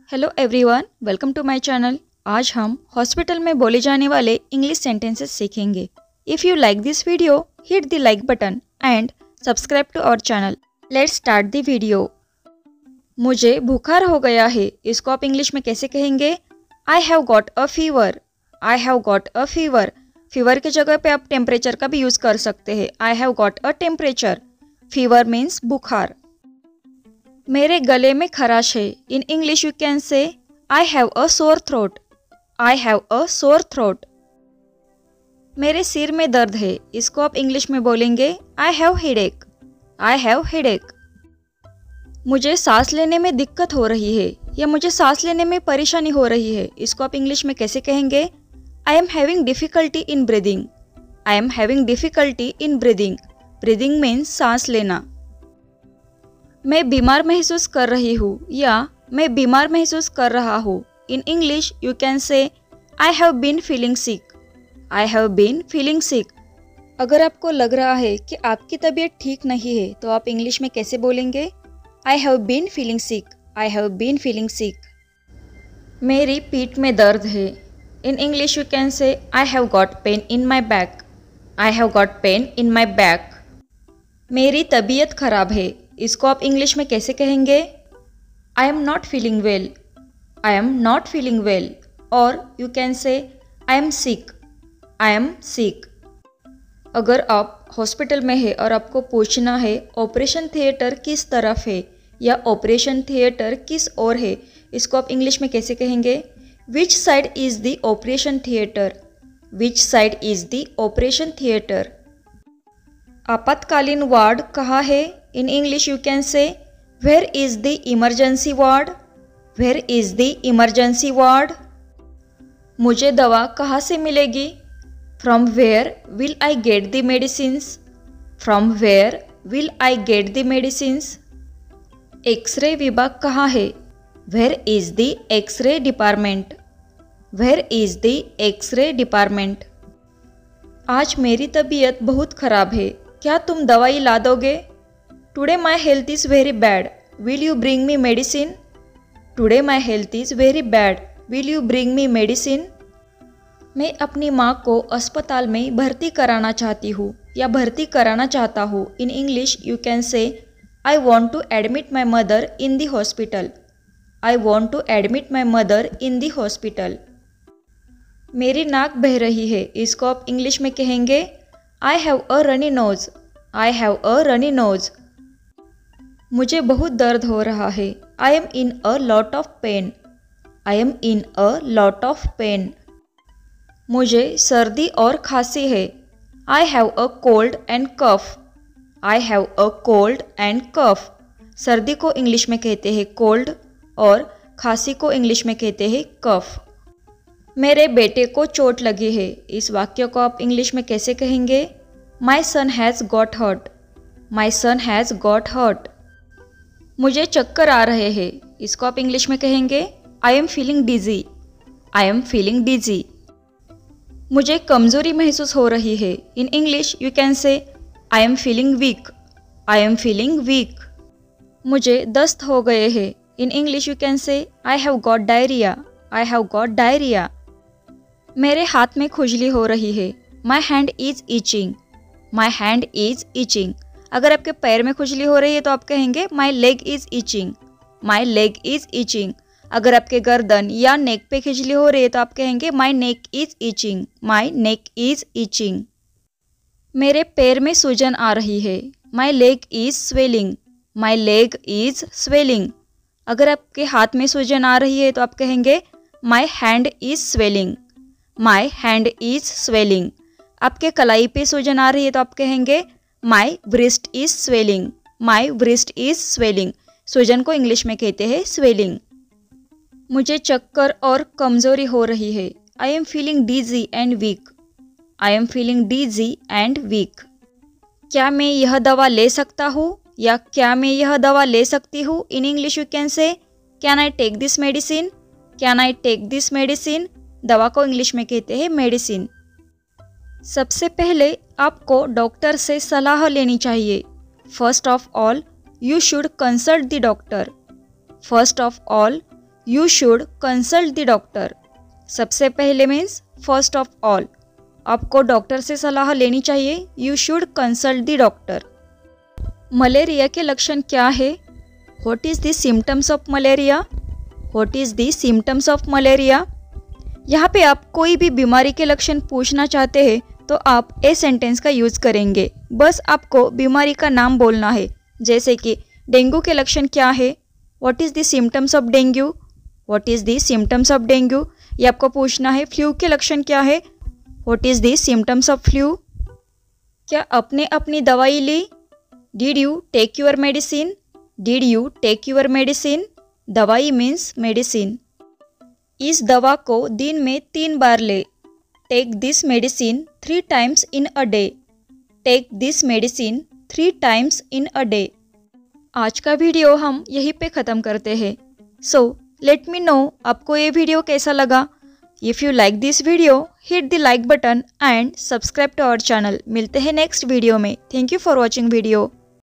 Hello everyone, welcome to my channel. आज हम hospital में बोले जाने वाले इंग्लिश सेंटेंसेस सीखेंगे। If you like this video, hit the like button and subscribe to our channel. Let's start the video. मुझे बुखार हो गया है, इसको आप इंग्लिश में कैसे कहेंगे? I have got a fever. I have got a fever. Fever की जगह पे आप टेम्परेचर का भी यूज़ कर सकते हैं। I have got a temperature. Fever means बुखार। मेरे गले में खराश है। In English you can say I have a sore throat. I have a sore throat. मेरे सिर में दर्द है, इसको आप इंग्लिश में बोलेंगे I have headache. I have headache. मुझे सांस लेने में दिक्कत हो रही है या मुझे सांस लेने में परेशानी हो रही है, इसको आप इंग्लिश में कैसे कहेंगे? I am having difficulty in breathing. I am having difficulty in breathing. Breathing means सांस लेना। मैं बीमार महसूस कर रही हूँ या मैं बीमार महसूस कर रहा हूँ। In English you can say I have been feeling sick. I have been feeling sick. अगर आपको लग रहा है कि आपकी तबीयत ठीक नहीं है तो आप इंग्लिश में कैसे बोलेंगे? I have been feeling sick. I have been feeling sick. मेरी पीठ में दर्द है। In English you can say I have got pain in my back. I have got pain in my back. मेरी तबीयत खराब है, इसको आप इंग्लिश में कैसे कहेंगे? I am not feeling well. I am not feeling well. और you can say I am sick. I am sick. अगर आप हॉस्पिटल में है और आपको पूछना है ऑपरेशन थिएटर किस तरफ है या ऑपरेशन थिएटर किस ओर है, इसको आप इंग्लिश में कैसे कहेंगे? Which side is the operation theatre. Which side is the operation theatre. आपातकालीन वार्ड कहाँ है? In English you can say where is the emergency ward. Where is the emergency ward. मुझे दवा कहाँ से मिलेगी? From where will I get the medicines. From where will I get the medicines. X-ray विभाग कहाँ है? Where is the x-ray department. Where is the x-ray department. आज मेरी तबीयत बहुत खराब है, क्या तुम दवाई ला दोगे? Today my health is very bad, will you bring me medicine. Today my health is very bad, will you bring me medicine. मैं अपनी माँ को अस्पताल में भर्ती कराना चाहती हूँ या भर्ती कराना चाहता हूँ। In English you can say I want to admit my mother in the hospital. I want to admit my mother in the hospital. मेरी नाक बह रही है, इसको आप इंग्लिश में कहेंगे I have a runny nose. I have a runny nose. मुझे बहुत दर्द हो रहा है। I am in a lot of pain. I am in a lot of pain. मुझे सर्दी और खांसी है। I have a cold and cough. I have a cold and cough. सर्दी को इंग्लिश में कहते हैं कोल्ड और खांसी को इंग्लिश में कहते हैं कफ। मेरे बेटे को चोट लगी है, इस वाक्य को आप इंग्लिश में कैसे कहेंगे? My son has got hurt. My son has got hurt. मुझे चक्कर आ रहे हैं, इसको आप इंग्लिश में कहेंगे I am feeling dizzy. I am feeling dizzy. मुझे कमज़ोरी महसूस हो रही है। In English you can say I am feeling weak. I am feeling weak. मुझे दस्त हो गए हैं। इन English you can say I have got diarrhoea. I have got diarrhoea. मेरे हाथ में खुजली हो रही है। My hand is itching. My hand is itching. अगर आपके पैर में खुजली हो रही है तो आप कहेंगे माई leg is itching. My leg is itching. अगर आपके गर्दन या नेक पे खुजली हो रही है तो आप कहेंगे my neck is itching. My neck is itching. मेरे पैर में सूजन आ रही है। My leg is swelling. My leg is swelling. अगर आपके हाथ में सूजन आ रही है तो आप कहेंगे my hand is swelling. My hand is swelling. आपके कलाई पे सूजन आ रही है तो आप कहेंगे my wrist is swelling. My wrist is swelling. सूजन को इंग्लिश में कहते हैं स्वेलिंग। मुझे चक्कर और कमज़ोरी हो रही है। I am feeling dizzy and weak. I am feeling dizzy and weak. क्या मैं यह दवा ले सकता हूँ या क्या मैं यह दवा ले सकती हूँ? In English you can say can I take this medicine. Can I take this medicine. दवा को इंग्लिश में कहते हैं मेडिसिन। सबसे पहले आपको डॉक्टर से सलाह लेनी चाहिए। First of all you should consult the doctor. First of all you should consult the doctor. सबसे पहले मीन्स फर्स्ट ऑफ ऑल, आपको डॉक्टर से सलाह लेनी चाहिए। You should consult the doctor. Malaria के लक्षण क्या है? What is the symptoms of malaria? What is the symptoms of malaria? यहाँ पे आप कोई भी बीमारी के लक्षण पूछना चाहते हैं तो आप ए सेंटेंस का यूज़ करेंगे। बस आपको बीमारी का नाम बोलना है। जैसे कि डेंगू के लक्षण क्या है? What is the symptoms of dengue? What is the symptoms of dengue? ये आपको पूछना है। फ्लू के लक्षण क्या है? What is the symptoms of flu? क्या आपने अपनी दवाई ली? Did you take your medicine? Did you take your medicine? दवाई मीन्स मेडिसिन। इस दवा को दिन में 3 बार ले। Take this medicine 3 times in a day. Take this medicine 3 times in a day. आज का वीडियो हम यहीं पे ख़त्म करते हैं। सो लेट मी नो आपको ये वीडियो कैसा लगा। If you like this video hit the like button and subscribe to our channel. मिलते हैं नेक्स्ट वीडियो में। Thank you for watching video.